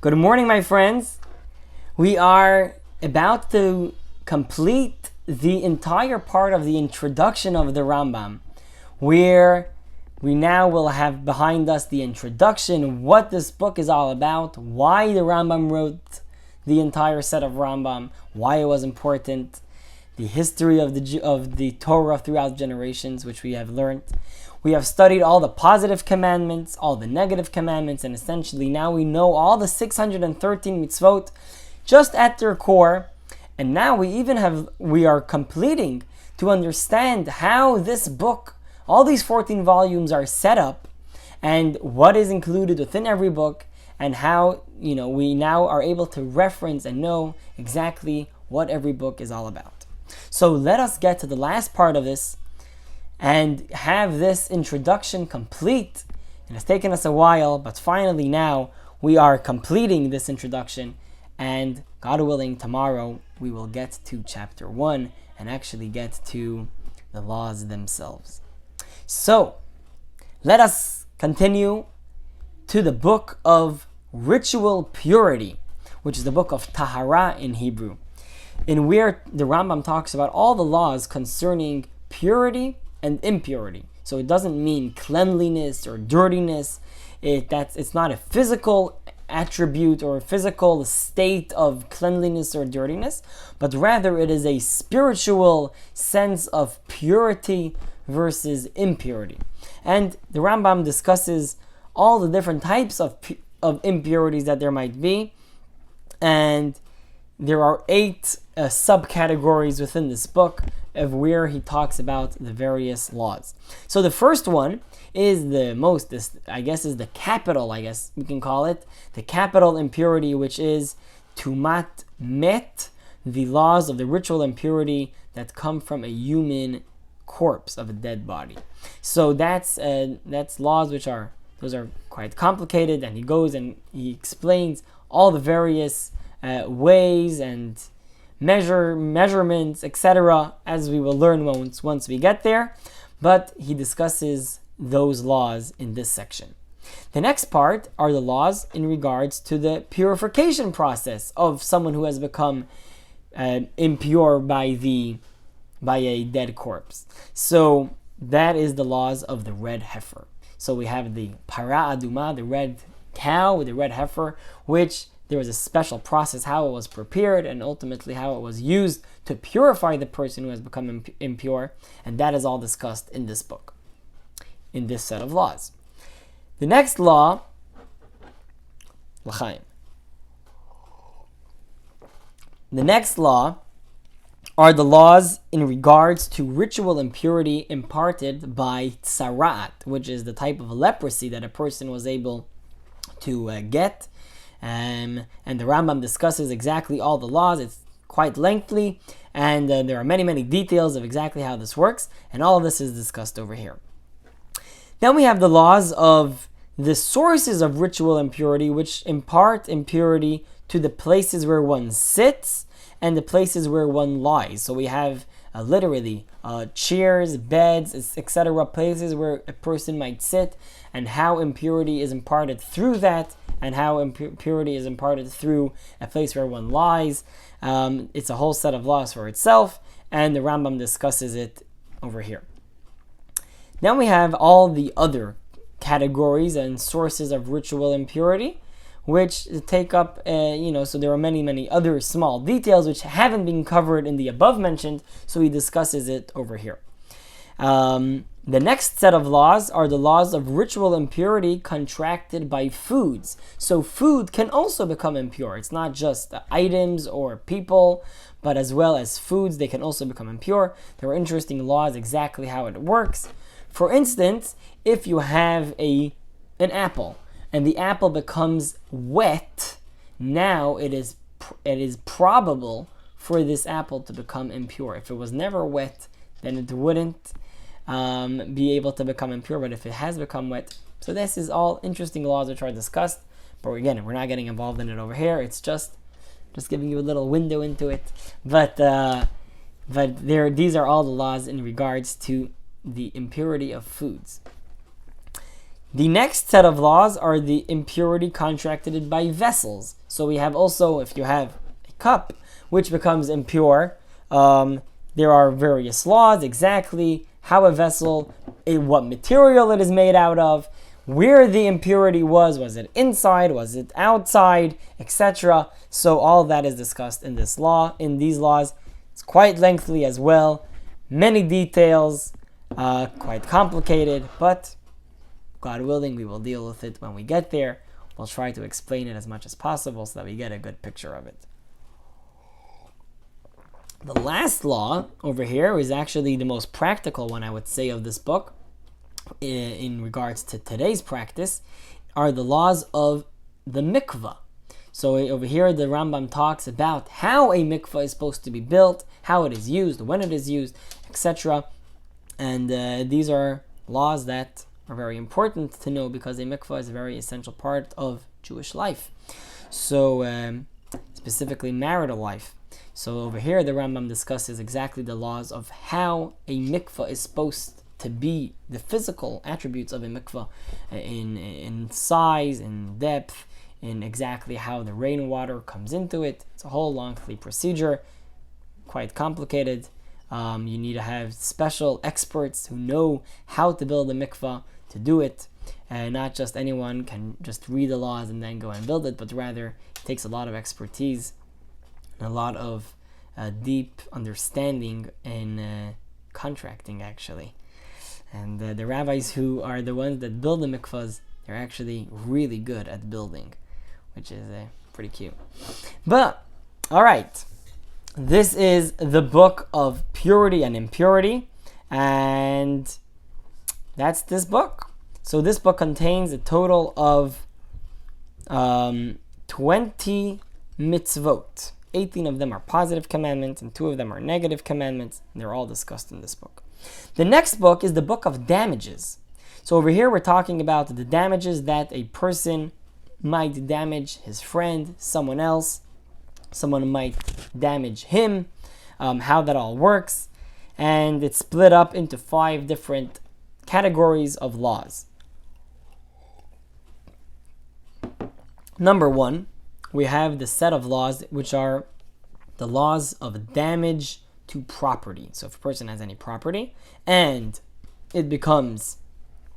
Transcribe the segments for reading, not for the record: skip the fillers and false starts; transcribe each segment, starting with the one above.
Good morning, my friends. We are about to complete the entire part of the introduction of the Rambam, where we now will have behind us the introduction, what this book is all about, why the Rambam wrote the entire set of Rambam, why it was important, the history of the Torah throughout generations, which we have learned. We have studied all the positive commandments, all the negative commandments, and essentially now we know all the 613 mitzvot just at their core. And now we are completing to understand how this book, all these 14 volumes are set up, and what is included within every book, and how we now are able to reference and know exactly what every book is all about. So let us get to the last part of this and have this introduction complete. It has taken us a while, but finally now we are completing this introduction, and God willing, tomorrow we will get to chapter 1 and actually get to the laws themselves. So let us continue to the book of ritual purity, which is the book of Tahara in Hebrew, in where the Rambam talks about all the laws concerning purity and impurity. So it doesn't mean cleanliness or dirtiness. It's not a physical attribute or a physical state of cleanliness or dirtiness, but rather it is a spiritual sense of purity versus impurity. And the Rambam discusses all the different types of impurities that there might be, and there are 8 subcategories within this book of where he talks about the various laws. So the first one is the capital, we can call it, the capital impurity, which is Tumat Met, the laws of the ritual impurity that come from a human corpse, of a dead body. So that's laws those are quite complicated, and he goes and he explains all the various ways and measurements, etc., as we will learn once we get there. But he discusses those laws in this section. The next part are the laws in regards to the purification process of someone who has become impure by a dead corpse. So that is the laws of the red heifer. So we have the para aduma, the red cow, the red heifer, which there was a special process how it was prepared and ultimately how it was used to purify the person who has become impure, and that is all discussed in this book, in this set of laws. The next law, l'chaim. The next law are the laws in regards to ritual impurity imparted by tzaraat, which is the type of leprosy that a person was able to get. And the Rambam discusses exactly all the laws. It's quite lengthy, and there are many details of exactly how this works, and all of this is discussed over here. Then we have the laws of the sources of ritual impurity, which impart impurity to the places where one sits and the places where one lies. So we have literally chairs, beds, etc., places where a person might sit, and how impurity is imparted through that, and how impurity is imparted through a place where one lies. It's a whole set of laws for itself, and the Rambam discusses it over here. Now we have all the other categories and sources of ritual impurity, which take up, so there are many other small details which haven't been covered in the above mentioned, so he discusses it over here. The next set of laws are the laws of ritual impurity contracted by foods. So food can also become impure. It's not just items or people, but as well as foods, they can also become impure. There are interesting laws exactly how it works. For instance, if you have an apple, and the apple becomes wet, now it is probable for this apple to become impure. If it was never wet, then it wouldn't be able to become impure, but if it has become wet. So this is all interesting laws which are discussed, but again, we're not getting involved in it over here. It's just giving you a little window into it. But these are all the laws in regards to the impurity of foods. The next set of laws are the impurity contracted by vessels. So we have also, if you have a cup which becomes impure, there are various laws exactly how a vessel, what material it is made out of, where the impurity was it inside, was it outside, etc. So all that is discussed in this law, in these laws. It's quite lengthy as well, many details, quite complicated, but God willing, we will deal with it when we get there. We'll try to explain it as much as possible so that we get a good picture of it. The last law over here is actually the most practical one, I would say, of this book in regards to today's practice, are the laws of the mikvah. So over here the Rambam talks about how a mikvah is supposed to be built, how it is used, when it is used, etc. And these are laws that are very important to know because a mikvah is a very essential part of Jewish life. So specifically marital life. So over here the Rambam discusses exactly the laws of how a mikvah is supposed to be, the physical attributes of a mikvah in size, in depth, in exactly how the rainwater comes into it. It's a whole lengthy procedure, quite complicated. You need to have special experts who know how to build a mikvah to do it. Not just anyone can just read the laws and then go and build it, but rather it takes a lot of expertise and a lot of deep understanding in contracting, actually. And the rabbis who are the ones that build the mikvahs, they're actually really good at building, which is pretty cute. But, alright, this is the book of purity and impurity, and that's this book. So this book contains a total of 20 mitzvot. 18 of them are positive commandments, and 2 of them are negative commandments, and they're all discussed in this book. The next book is the book of damages. So over here we're talking about the damages that a person might damage his friend, someone else. Someone might damage him, how that all works. And it's split up into 5 different categories of laws. Number 1, we have the set of laws which are the laws of damage to property. So if a person has any property and it becomes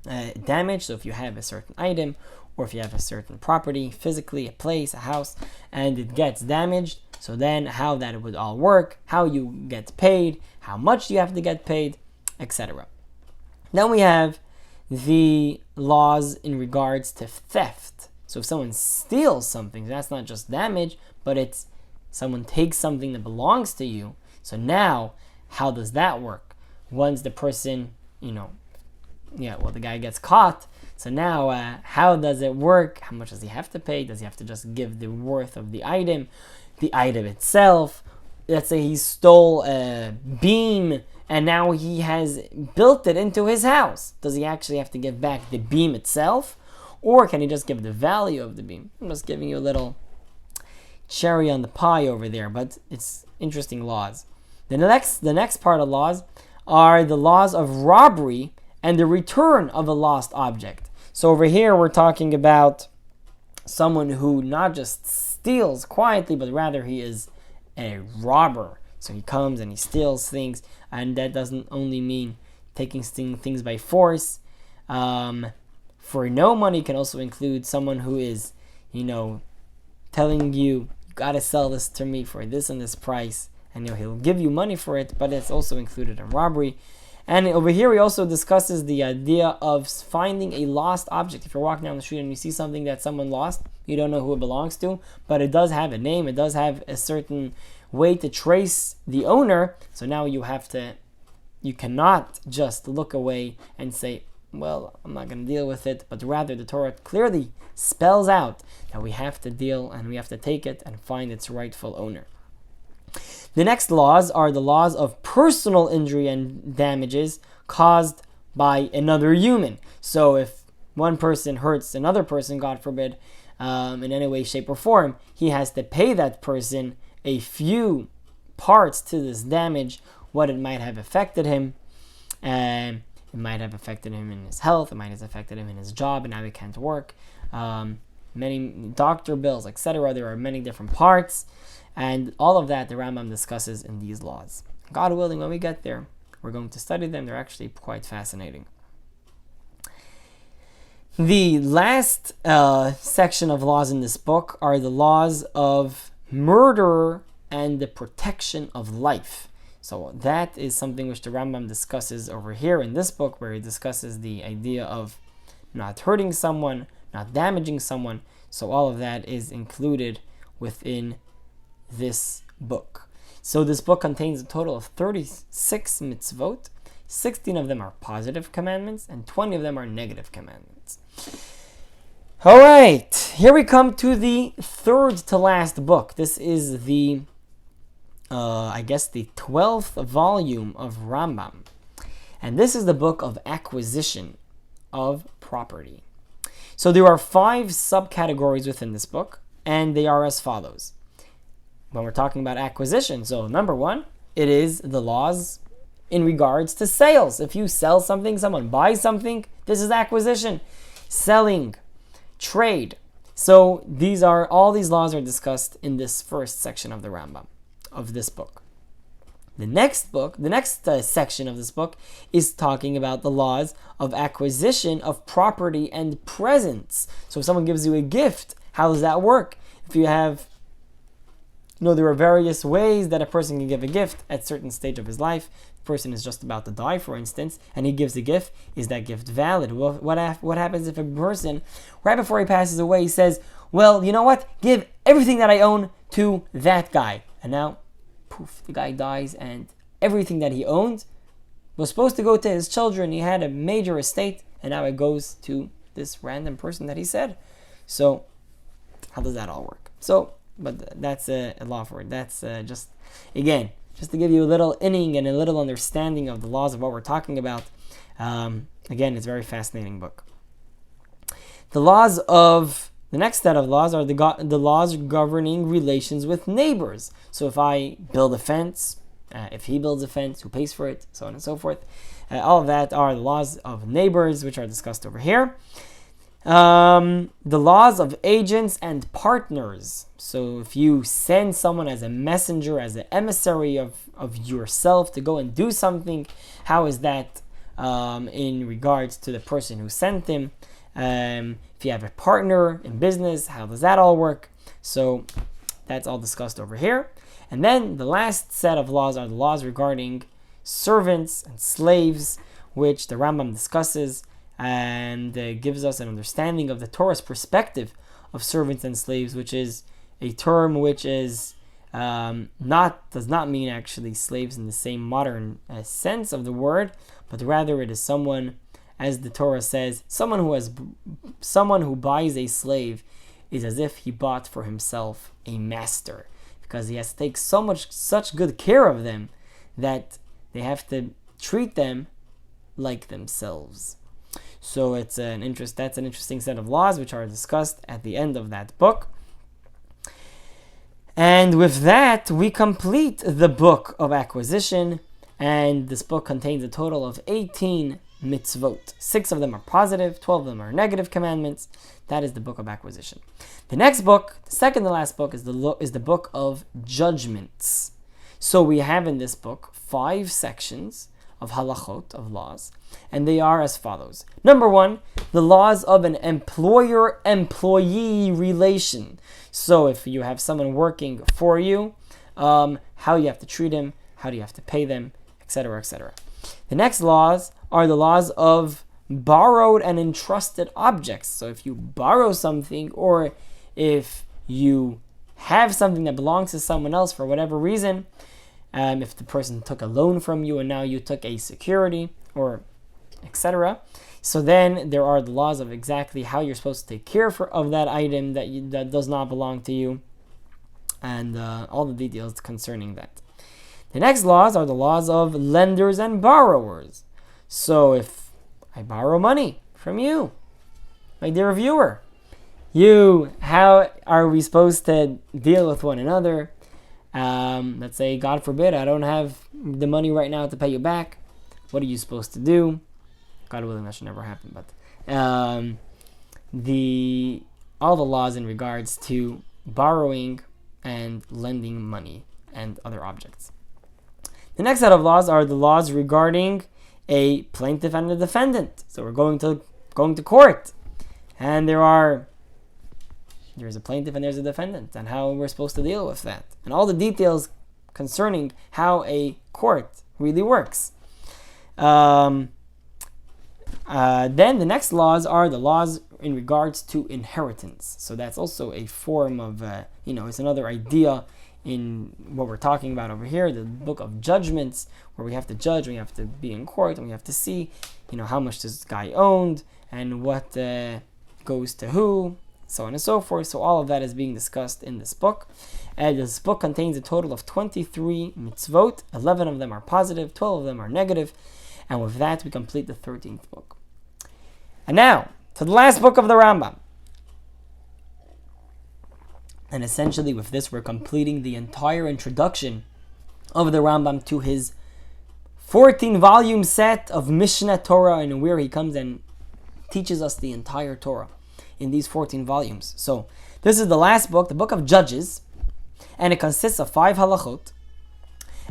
damaged, so if you have a certain item or if you have a certain property, physically, a place, a house, and it gets damaged, so then how that would all work, how you get paid, how much you have to get paid, etc. Then we have the laws in regards to theft. So if someone steals something, that's not just damage, but it's someone takes something that belongs to you. So now, how does that work? Once the person, the guy gets caught. So now, how does it work? How much does he have to pay? Does he have to just give the worth of the item itself? Let's say he stole a beam and now he has built it into his house. Does he actually have to give back the beam itself? Or can he just give the value of the beam? I'm just giving you a little cherry on the pie over there, but it's interesting laws. The next part of laws are the laws of robbery and the return of a lost object. So over here we're talking about someone who not just steals quietly, but rather he is a robber. So he comes and he steals things, and that doesn't only mean taking things by force. For no money can also include someone who is, telling you gotta sell this to me for this and this price, and he'll give you money for it, but it's also included in robbery. And over here he also discusses the idea of finding a lost object. If you're walking down the street and you see something that someone lost, you don't know who it belongs to, but it does have a name, it does have a certain way to trace the owner. So now you cannot just look away and say, well, I'm not going to deal with it, but rather the Torah clearly spells out that we have to deal and we have to take it and find its rightful owner. The next laws are the laws of personal injury and damages caused by another human. So if one person hurts another person, God forbid, in any way, shape, or form, he has to pay that person a few parts to this damage, what it might have affected him. It might have affected him in his health. It might have affected him in his job, and now he can't work. Many doctor bills, etc. There are many different parts, and all of that the Rambam discusses in these laws. God willing, when we get there, we're going to study them. They're actually quite fascinating. The last section of laws in this book are the laws of murder and the protection of life. So that is something which the Rambam discusses over here in this book, where he discusses the idea of not hurting someone, not damaging someone. So all of that is included within this book. So this book contains a total of 36 mitzvot. 16 of them are positive commandments, and 20 of them are negative commandments. All right, here we come to the third to last book. This is the, the 12th volume of Rambam. And this is the book of acquisition of property. So there are 5 subcategories within this book, and they are as follows. When we're talking about acquisition, so number 1, it is the laws in regards to sales. If you sell something, someone buys something, this is acquisition. Selling, trade. So all these laws are discussed in this first section of the Rambam, of this book. The next section of this book is talking about the laws of acquisition of property and presents. So if someone gives you a gift, how does that work? If you have, there are various ways that a person can give a gift at a certain stage of his life. The person is just about to die, for instance, and he gives a gift. Is that gift valid? Well, what happens if a person, right before he passes away, he says, well, you know what? Give everything that I own to that guy. And now, poof, the guy dies, and everything that he owned was supposed to go to his children. He had a major estate, and now it goes to this random person that he said. So, how does that all work? But that's a law for it. That's just to give you a little inning and a little understanding of the laws of what we're talking about. Again, it's a very fascinating book. The next set of laws are the laws governing relations with neighbors. So if I build a fence, if he builds a fence, who pays for it, so on and so forth. All of that are the laws of neighbors, which are discussed over here. The laws of agents and partners. So if you send someone as a messenger, as an emissary of yourself to go and do something, how is that in regards to the person who sent him? If you have a partner in business, how does that all work? So that's all discussed over here. And then the last set of laws are the laws regarding servants and slaves, which the Rambam discusses and gives us an understanding of the Torah's perspective of servants and slaves, which is a term which is does not mean actually slaves in the same modern sense of the word, but rather it is someone, as the Torah says, someone who buys a slave is as if he bought for himself a master, because he has to take such good care of them that they have to treat them like themselves. So that's an interesting set of laws which are discussed at the end of that book. And with that, we complete the book of acquisition, and this book contains a total of 18 mitzvot. 6 of them are positive, 12 of them are negative commandments. That is the book of acquisition. The next book, the second to last book, is the book of judgments. So we have in this book 5 sections of halachot, of laws, and they are as follows. Number 1, the laws of an employer-employee relation. So if you have someone working for you, how you have to treat him, how do you have to pay them, etc., etc. The next laws are the laws of borrowed and entrusted objects. So if you borrow something, or if you have something that belongs to someone else for whatever reason, if the person took a loan from you and now you took a security, or etc. So then there are the laws of exactly how you're supposed to take care of that item that does not belong to you, and all the details concerning that. The next laws are the laws of lenders and borrowers. So if I borrow money from you, my dear viewer, how are we supposed to deal with one another? Let's say, God forbid, I don't have the money right now to pay you back. What are you supposed to do? God willing, that should never happen. But all the laws in regards to borrowing and lending money and other objects. The next set of laws are the laws regarding a plaintiff and a defendant. So we're going to court, and there's a plaintiff and there's a defendant, and how we're supposed to deal with that, and all the details concerning how a court really works. Then the next laws are the laws in regards to inheritance. So that's also a form of, it's another idea in what we're talking about over here, the book of judgments, where we have to judge, we have to be in court, and we have to see, how much this guy owned, and what goes to who, so on and so forth. So all of that is being discussed in this book. And this book contains a total of 23 mitzvot. 11 of them are positive, 12 of them are negative. And with that, we complete the 13th book. And now, to the last book of the Rambam. And essentially with this, we're completing the entire introduction of the Rambam to his 14-volume set of Mishna Torah, and where he comes and teaches us the entire Torah in these 14 volumes. So this is the last book, the book of Judges, and it consists of 5 halachot,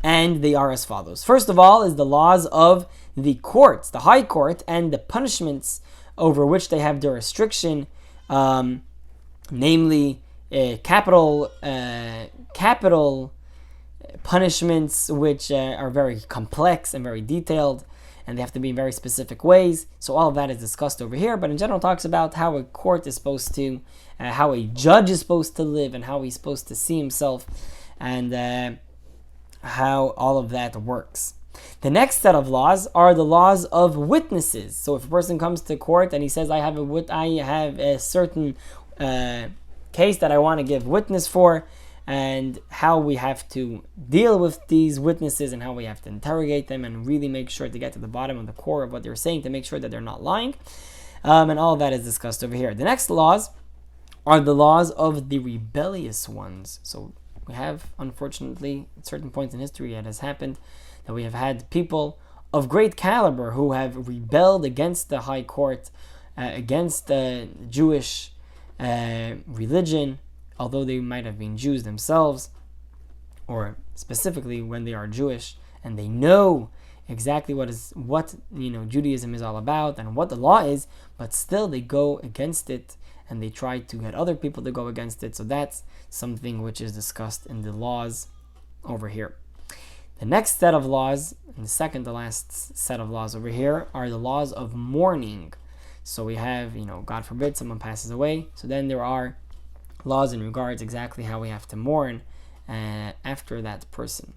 and they are as follows. First of all is the laws of the courts, the high court, and the punishments over which they have their restriction, namely capital punishments, which are very complex and very detailed, and they have to be in very specific ways. So all of that is discussed over here, but in general talks about how a court is supposed to, how a judge is supposed to live, and how he's supposed to see himself, and how all of that works. The next set of laws are the laws of witnesses. So if a person comes to court and he says, I have a certain case that I want to give witness for, and how we have to deal with these witnesses, and how we have to interrogate them and really make sure to get to the bottom of the core of what they're saying to make sure that they're not lying. And all of that is discussed over here. The next laws are the laws of the rebellious ones. So we have, unfortunately, at certain points in history, it has happened that we have had people of great caliber who have rebelled against the high court, against the Jewish religion, although they might have been Jews themselves, or specifically when they are Jewish and they know exactly what Judaism is all about and what the law is, but still they go against it and they try to get other people to go against it. So that's something which is discussed in the laws over here. The next set of laws, and the second to last set of laws over here, are the laws of mourning. So we have, God forbid someone passes away, so then there are laws in regards exactly how we have to mourn after that person.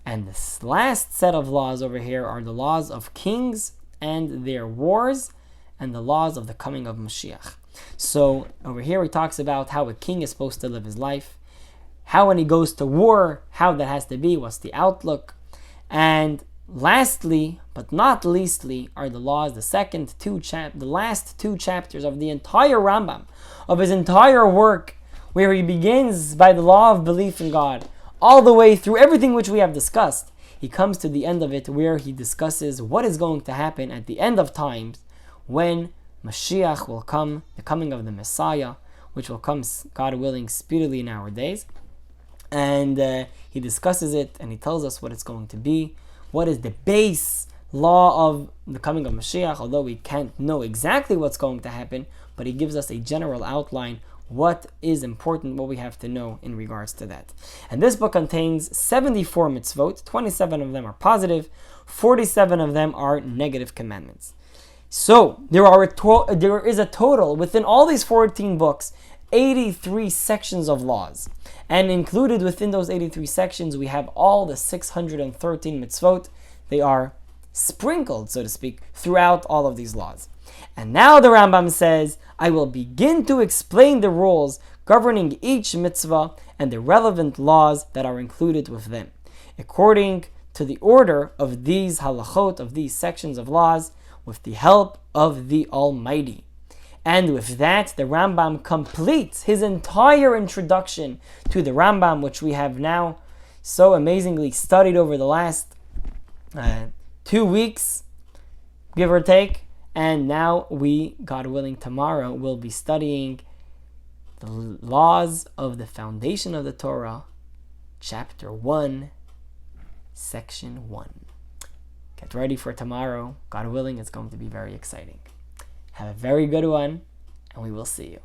And this last set of laws over here are the laws of kings and their wars, and the laws of the coming of Mashiach. So over here he talks about how a king is supposed to live his life, how when he goes to war, how that has to be, what's the outlook. And lastly, but not leastly, are the laws, the last two chapters of the entire Rambam, of his entire work, where he begins by the law of belief in God, all the way through everything which we have discussed. He comes to the end of it where he discusses what is going to happen at the end of times when Mashiach will come, the coming of the Messiah, which will come, God willing, speedily in our days. And he discusses it, and he tells us what it's going to be, what is the base law of the coming of Mashiach, although we can't know exactly what's going to happen, but he gives us a general outline, what is important, what we have to know in regards to that. And this book contains 74 mitzvot, 27 of them are positive, 47 of them are negative commandments. So there is a total, within all these 14 books, 83 sections of laws. And included within those 83 sections, we have all the 613 mitzvot. They are sprinkled, so to speak, throughout all of these laws. And now the Rambam says, I will begin to explain the rules governing each mitzvah and the relevant laws that are included with them, according to the order of these halachot, of these sections of laws, with the help of the Almighty. And with that, the Rambam completes his entire introduction to the Rambam, which we have now so amazingly studied over the last 2 weeks, give or take. And now we, God willing, tomorrow will be studying the laws of the foundation of the Torah, chapter 1, section 1. Get ready for tomorrow. God willing, it's going to be very exciting. Have a very good one, and we will see you.